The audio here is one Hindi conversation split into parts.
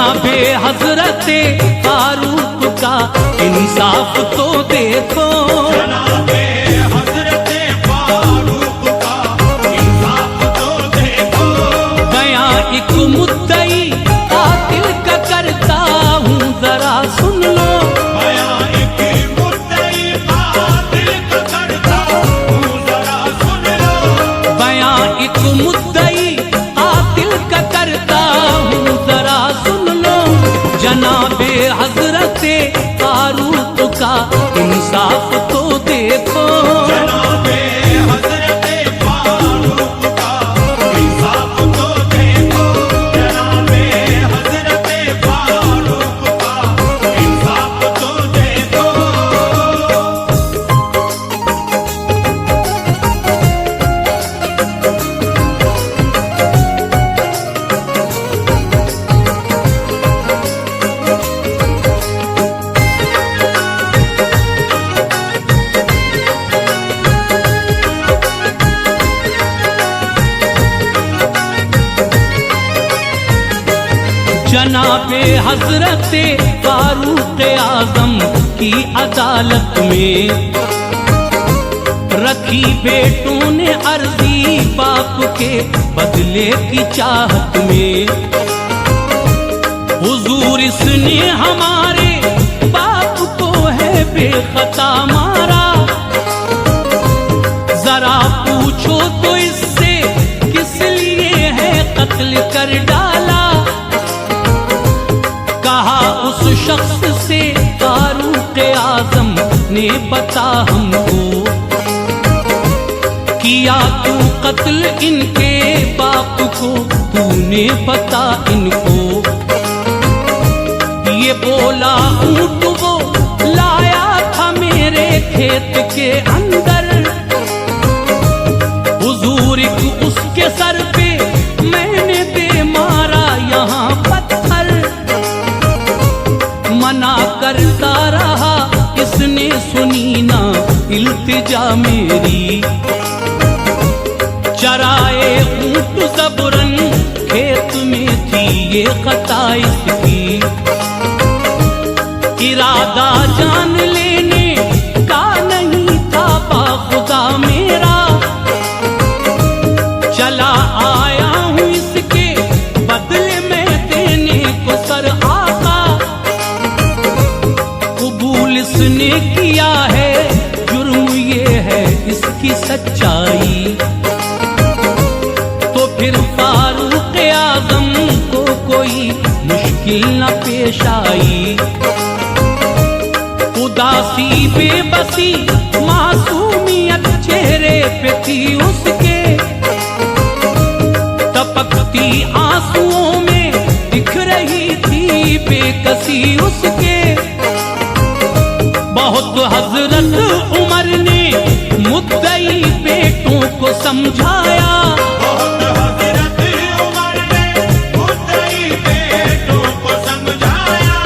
जनाबे हजरते फारूक का इंसाफ तो देखो, जनाबे हजरते फारूक का इंसाफ तो देखो। बयां एक मुद्दई कातिल का करता हूँ जरा सुन लो, बयां एक मुद्दई कातिल का करता हूँ जरा सुन लो। बयां एक मुद्दई कातिल का करता हूँ जरा सुन लो, जनाबे हजरते फारूक का इंसाफ तो देखो, जनाबे हजरते फारूक का इंसाफ तो देखो, जनाबे हजरते फारूक का इंसाफ तो देखो। जनाबे हजरते फारूक आजम की अदालत में रखी बेटों ने अर्जी बाप के बदले की चाहत में, हुजूर इसने हमारे बाप को है बेखता मारा, जरा पूछो तो इससे किस लिए है कत्ल कर डाला, कहा उस शख्स से फारूक आजम ने बता हमको, किया तू कत्ल इनके बाप को, तूने बता इनको, ये बोला ऊंट वो लाया था मेरे खेत के अंदर, हुजूर उसके सर पे मैंने दे मारा यहाँ पत्थर, मना करता रहा इसने सुनी ना इल्तिजा मेरी, चराए ऊंट ज़बरन खेत में थी ये खता इसकी, इरादा जान लेने का नहीं था बाखुदा मेरा, चला आया हूँ इसके बदले में देने को सर आका, कबूल इसने किया है जुर्म ये है इसकी सच्चाई, तो फिर फारूक आजम को कोई मुश्किल न पेश आई, उदासी बेबसी मासूमियत चेहरे पे थी उसके, टपकती आंसुओं में दिख रही थी बेकसी उसके, बहुत हजरत उमर ने मुद्दई बेटों को समझाया, बहुत हजरत उमर ने मुद्दई बेटों को समझाया,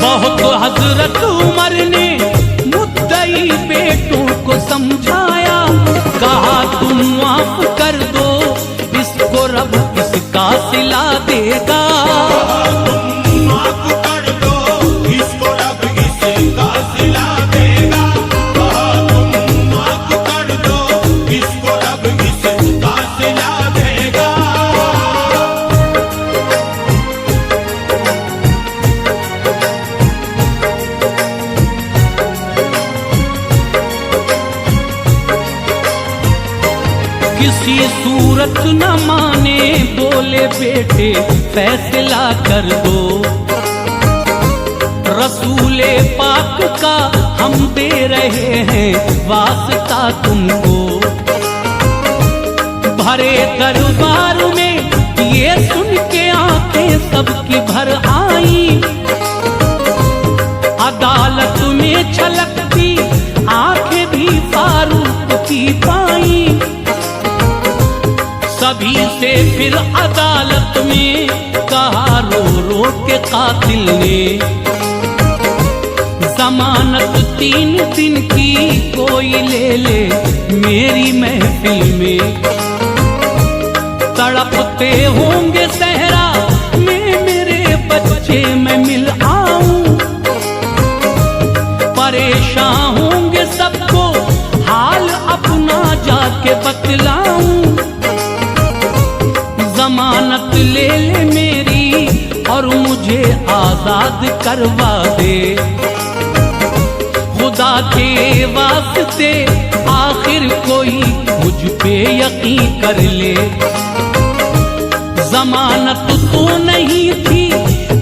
बहुत हजरत उमर ने मुद्दई बेटों को समझाया, कहा तुम माफ कर दो इसको रब इसका सिला देगा, तुम माफ कर दो इसको रब इसका सिला देगा, तुम माफ कर दो इसको रब इसका सिला देगा। किसी सूरत न माने बोले बेटे फैसला कर दो, रसूले पाक का हम दे रहे हैं वास्ता तुमको, भरे दरबार में ये सुन के आंखें सबकी भर आई, अदालत में छलकती आंखें भी फारूक की पाई, सभी से फिर अदालत में कहा रो रो के कातिल ने, जमानत 3 दिन की कोई ले ले मेरी महफिल में, तड़पते होंगे सहरा में मेरे बच्चे मुझे आजाद करवा दे। खुदा के वास्ते आखिर कोई मुझ पे यकीन कर ले। जमानत तो नहीं थी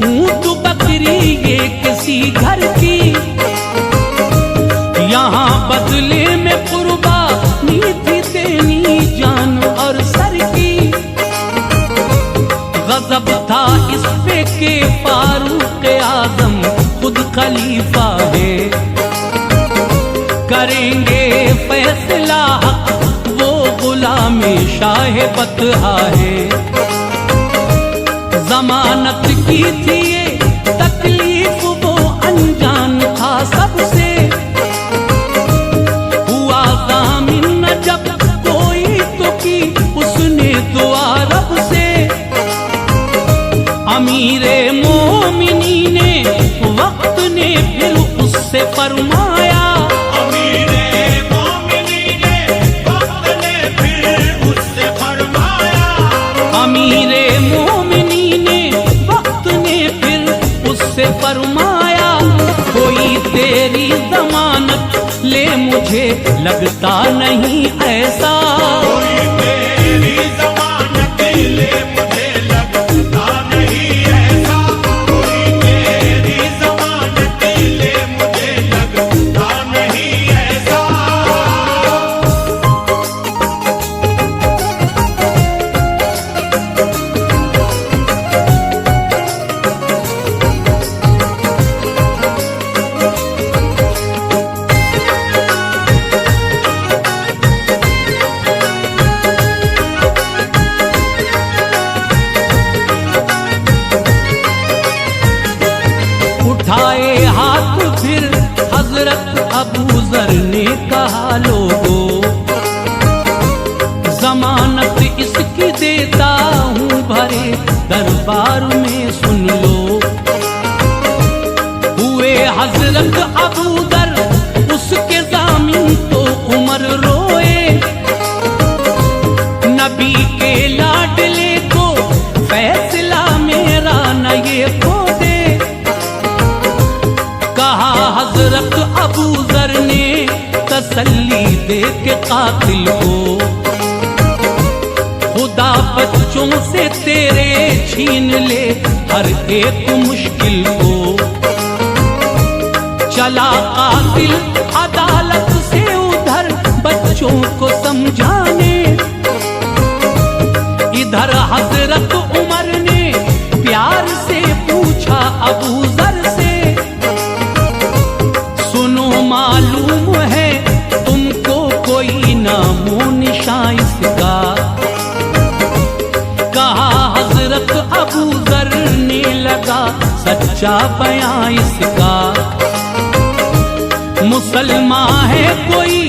ऊंट बकरी ये किसी घर की, यहाँ बदले में कुर्बानी थी देनी जान और सर की। गजब था इस पे के फारूक आजम खुद खलीफा है, करेंगे फैसला हक वो गुलाम शाह बतहा है। जमानत की थी ये तकलीफ वो अनजान था सबसे, हुआ जामिन न जब कोई तो की उसने दुआ रब से। अमीरे मोमिनी ने वक्त ने फिर उससे फरमाया, अमीरे मोमिनी ने वक्त ने फिर उससे फरमाया, अमीरे मोमिनी ने वक्त ने फिर उससे फरमाया, कोई तेरी जमानत ले मुझे लगता नहीं ऐसा। कोई तेरी जमानत ले मुझे लगता नहीं ऐसा, कोई तेरी जमानत ले मुझे लगता नहीं ऐसा। उठाए हाथ फिर हजरत अबू जर ने कहा, लोगों जमानत इसकी देता हूँ भरे दरबार में सुन लो। हुए हजरत अबू दर उसके जामिन तो उमर रोए, नबी के लाडले को फैसला मेरा न ये खो दे। कहा हजरत अबू जर ने तसल्ली दे के कातिल को, खुदा बच्चों से तेरे छीन ले हर एक मुश्किल को। चला कातिल अदालत से उधर बच्चों को समझाने, इधर हजरत उमर ने प्यार से पूछा अबू जर से, सुनो मालूम है तुमको कोई नामो निशान इसका। कहा हजरत अबू जर ने लगा सच्चा बयां इसका। मुसलमान है कोई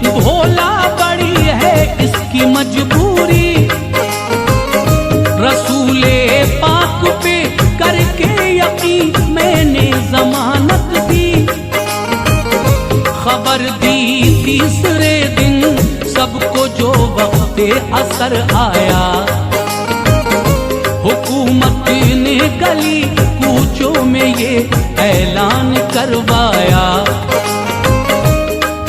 भोला बड़ी है इसकी मजबूरी, रसूले पाक पे करके यकीन मैंने जमानत दी। खबर दी तीसरे दिन सबको जो वक्त असर आया, हुकूमत ने गली कूचों में ये ऐलान करवाया।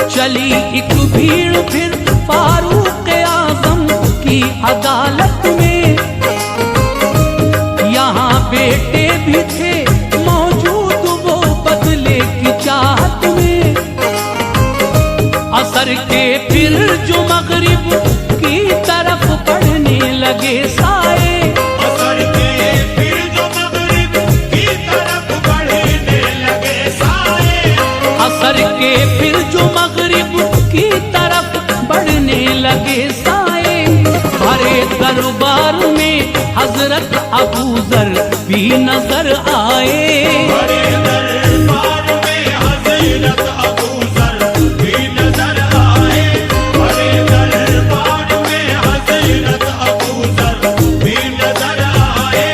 चली एक भीड़ फिर फारूक आजम की अदालत में, यहाँ बेटे भी थे मौजूद वो बदले की चाहत में। असर के फिर जो मगरिब की तरफ बढ़ने लगे साए, असर के फिर जो मगरिब की तरफ बढ़ने लगे साए, असर के फिर जो मगरिब की तरफ बढ़ने लगे साए। भरे दरबार में हजरत अबू जर भी नजर आए। बड़े दरबार में हजरत अबू जर भी नजर आए, बड़े दरबार में हजरत अबू जर भी नजर आए।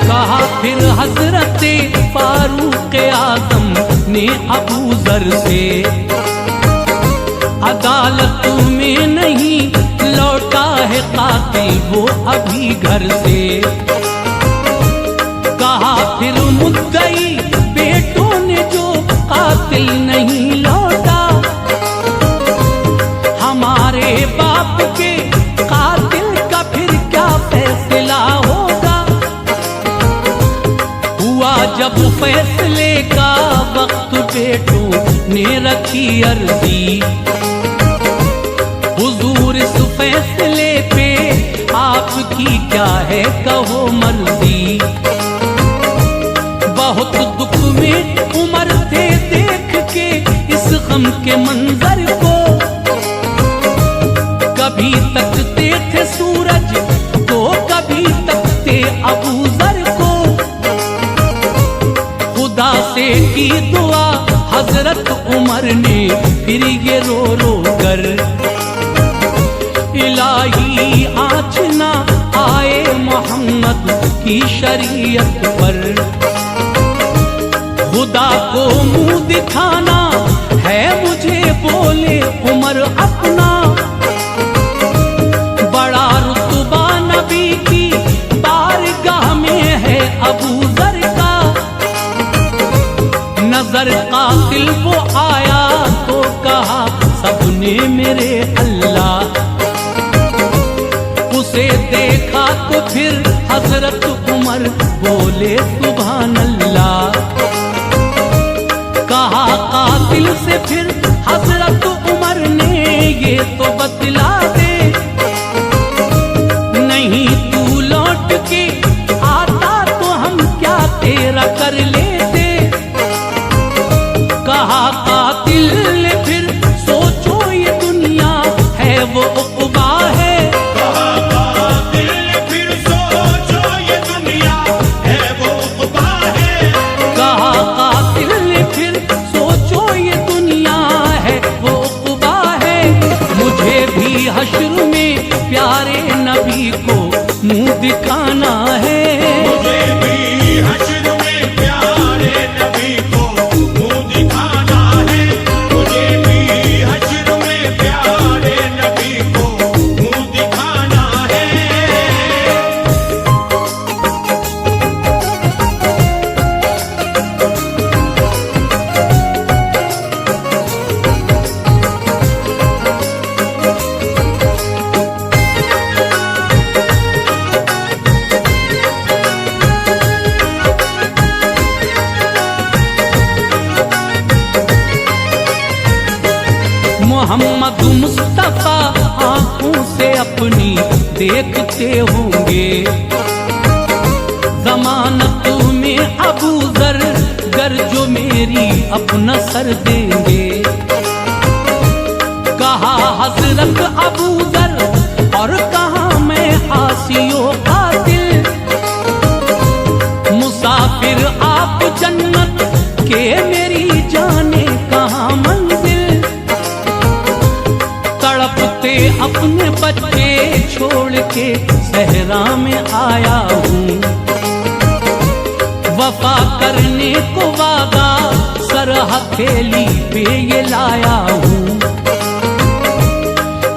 कहा फिर हजरत फारूक आजम ने अबू जर से। अदालत में नहीं लौटा है कातिल वो अभी घर से। कहा फिर मुद्दई बेटों ने जो कातिल नहीं लौटा, हमारे बाप के कातिल का फिर क्या फैसला होगा। हुआ जब फैसले का वक्त बेटों ने रखी अर्जी, हुजूर इस फैसले पे आपकी क्या है कहो मर्जी। बहुत दुख में उमर थे देख के इस गम के मंजर को, कभी तकते थे सूरज तो कभी तकते अबू जर को। खुदा से की दुआ हजरत उमर ने फिर ये रो रो कर, इलाही आँच ना आए मोहम्मद की शरीयत पर। खुदा को मुंह दिखाना है मुझे बोले उमर अपना, बड़ा रुतबा नबी की बारगाह में है अबू जर का। नजर कातिल वो आया तो कहा सबने मेरे अल्लाह। उसे देखा तो फिर हजरत उमर बोले सुभान अल्लाह। कहा कातिल से फिर हजरत उमर ने ये तो बतला दे, नहीं तू लौट के आता तो हम क्या तेरा कर लेते। कहा कातिल ने फिर सोचो ये दुनिया है वो उक़बा है। हश्र में प्यारे नबी को मुंह दिखाना है। मुझे भी हश्र में प्यारे नबी को मुंह दिखाना है। मुझे भी हश्र में प्यारे नबी को मुंह दिखाना है। मोहम्मद मुस्तफा आंखों से अपनी देखते होंगे, जमानत में अबू जर गर जो मेरी अपना सर देंगे। कहा हजरत अबू जर और कहा मैं आसियो कातिल, मुसाफिर आप जन्नत के मेरी जाने कहाँ मंजिल। तड़पते अपने बच्चे छोड़ के सहरा में आया हूँ, वफा करने को वादा सर हथेली पे ये लाया हूँ।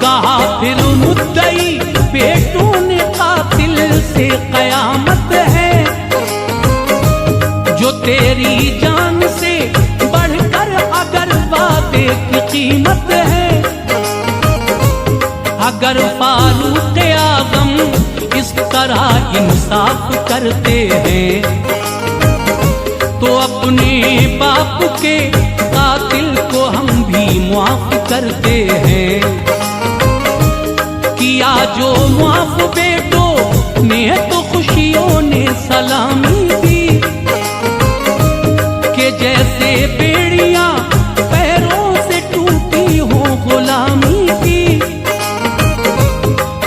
कहा फिर मुद्दई बेटों ने कातिल से कयामत है, जो तेरी जान से बढ़कर अगर वादे की कीमत है। अगर फारूक आज़म इस तरह इंसाफ करते हैं, तो अपने बाप के कातिल को हम भी माफ करते हैं। किया जो माफ बेटों ने तो खुशियों ने सलामी दी, कि जैसे बेड़ियां पैरों से टूटी हो गुलामी की।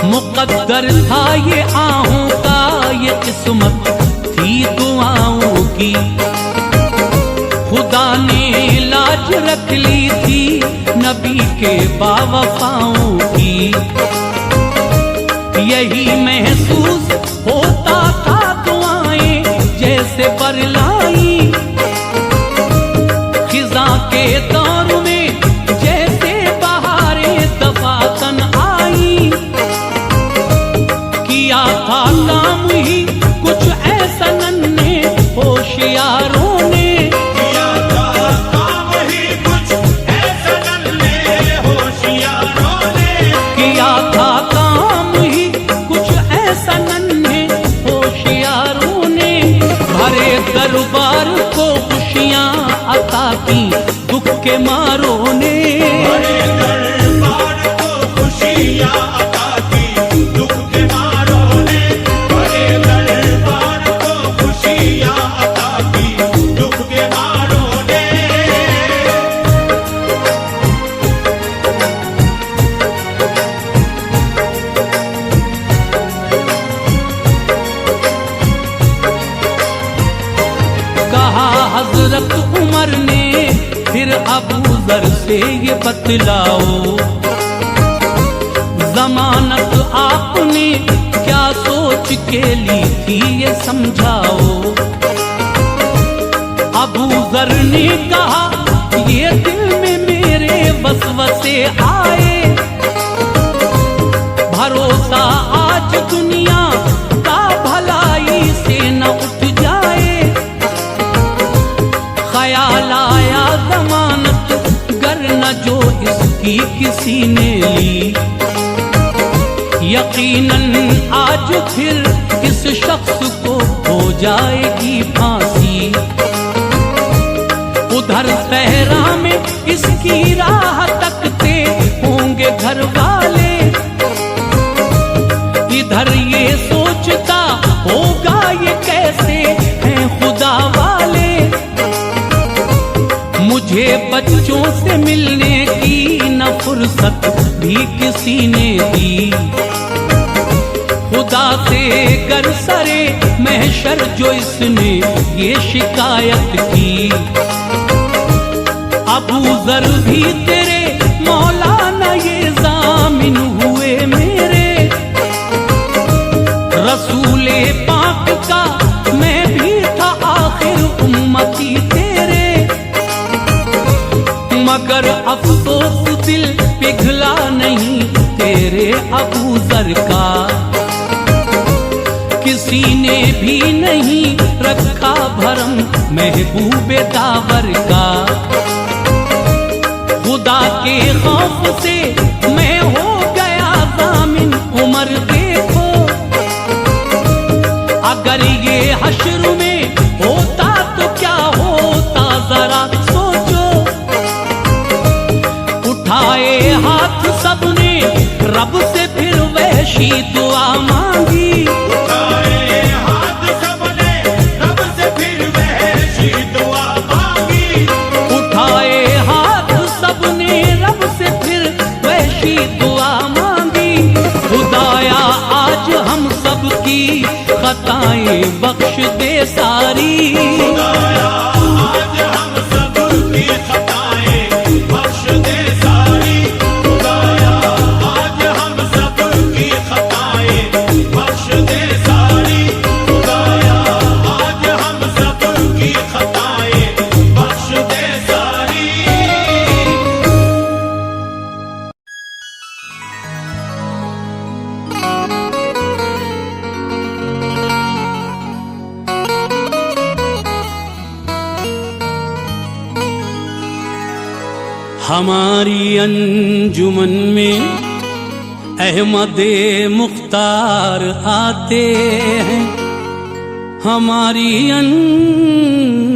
मुकद्दर था ये आहों का, ये किस्मत थी दुआओं की। खुदा ने लाज रख ली थी नबी के बावफाओं की। यही महसूस होता था दुआएं जैसे बरलाई, की दुख के मारों ने। बड़े दरबार को खुशियां अता की दुख के मारों ने। बड़े दरबार को खुशियां अता की दुख के मारों ने। कहा हजरत उमर ने फिर अबू जर से ये बतलाओ, जमानत आपने क्या सोच के ली थी ये समझाओ। अबू जर ने कहा ये दिल में मेरे वसवसे आए, भरोसा आज दुनिया का भलाई से न उठ जाए। ख्याल आया जमानत गर न जो इसकी किसी ने ली, यकीनन आज फिर इस शख्स को हो जाएगी फांसी। उधर सहरा में इसकी राह तकते होंगे घर वाले, इधर ये सोचता होगा ये कैसे हैं खुदा वाले। मुझे बच्चों से मिलने की न फुर्सत भी किसी ने दी, खुदा से कर सरे महशर जो इसने ये शिकायत की। अबू जर भी तेरे मौलाना ये जामिन हुए मेरे, रसूले पाक का मैं भी था आखिर उम्मती तेरे। मगर अफसोस दिल पिघला नहीं तेरे अबू जर का, किसी ने भी नहीं रखा भरम महबूबे दावर का। खुदा के खौफ से मैं हो गया जामिन उमर देखो, अगर ये हश्र में होता तो क्या होता जरा सोचो। उठाए हाथ सबने रब से फिर वैसी दुआ मांगी। उठाए हाथ सबने रब से फिर वैसी दुआ मांगी। उठाए हाथ सबने रब से फिर वैसी दुआ मांगी। खुदाया आज हम सब की खताएं बख्श दे सारी। खुदाया आज हम सब की खताएं बख्श दे सारी। खुदाया आज हम सब की खताएं बख्श दे सारी। खुदाया आज हम सब की खताएं बख्श दे सारी। हमारी अंजुमन में अहमदे मुख्तार आते हैं, हमारी अंजुमन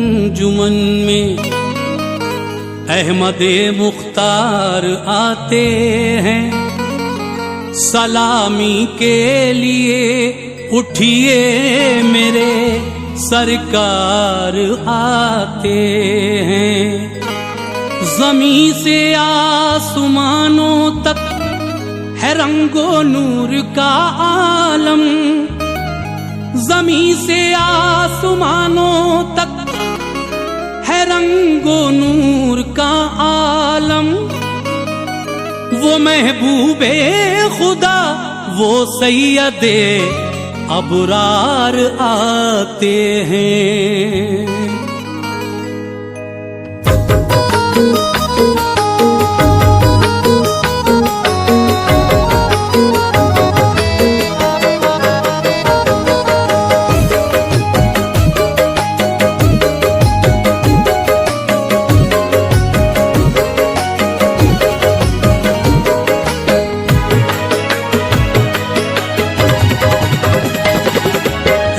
में अहमदे मुख्तार आते हैं। सलामी के लिए उठिए मेरे सरकार आते हैं। ज़मीं से आसमानों तक है रंगो नूर का आलम, ज़मीं से आसमानों तक है रंगो नूर का आलम। वो महबूबे खुदा वो सैयदे अबरार आते हैं।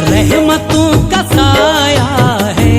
रहमतों का साया है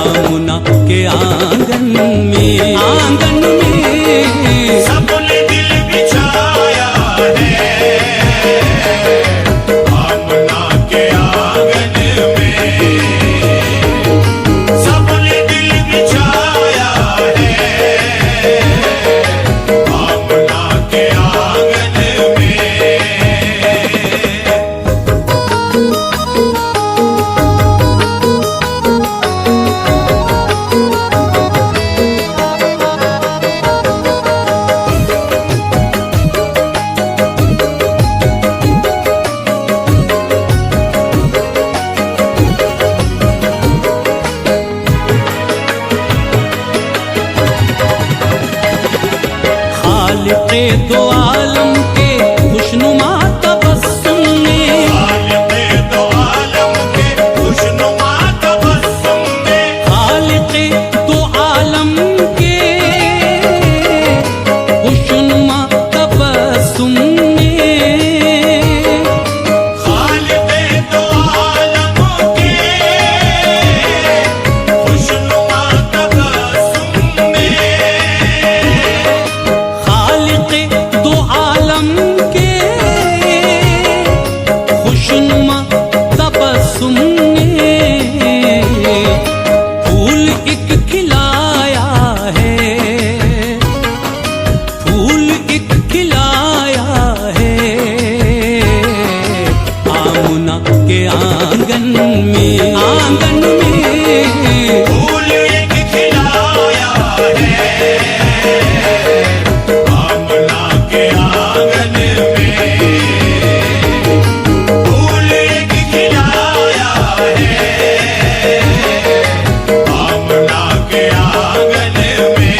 आमुना के आंगन में, आंगन में सबने दिल बिछाया है आमना के आंगन में, सबने दिल बिछाया है आमना के आंगन में। खालिक़े दो आलम के खुशनुमा तबस्सुम में, खालिक़े दो आलम के खुशनुमा तबस्सुम में, खालिक़े दो आलम के खुशनुमा तबस्सुम में, खालिक़े दो आलम के खुशनुमा तबस्सुम में, खालिक़े दो आलम के खुशनुमा तबस्सुम ने फूल एक खिलाया है, फूल एक खिलाया है आमुना के आंगन में, आंगन में फूल एक खिलाया है आमना के आंगन में, फूल एक खिलाया है आमना के आंगन में।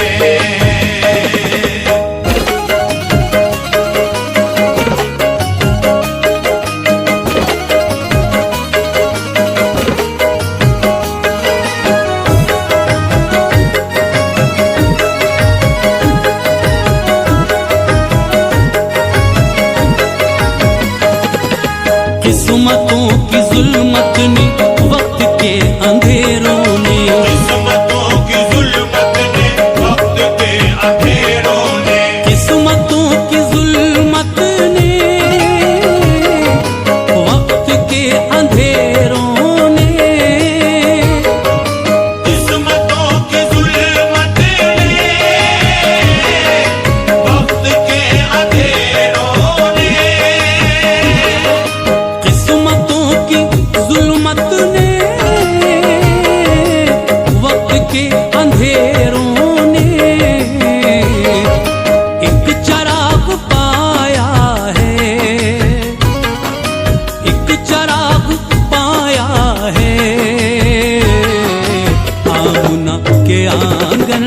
किस्मतों की जुल्मत ने वक्त के अंधेरों ने, किस्मतों की जुल्मत ने वक्त के अंधेरों ने, किस्मतों की जुल्मत ने वक्त के अंधेरों ने, किस्मतों की जुल्मत ने वक्त के अंधेरों ने, किस्मतों की जुल्मत ने वक्त के अंधेरों ने एक चराग पाया है, एक चराग पाया है आमुना के आंगन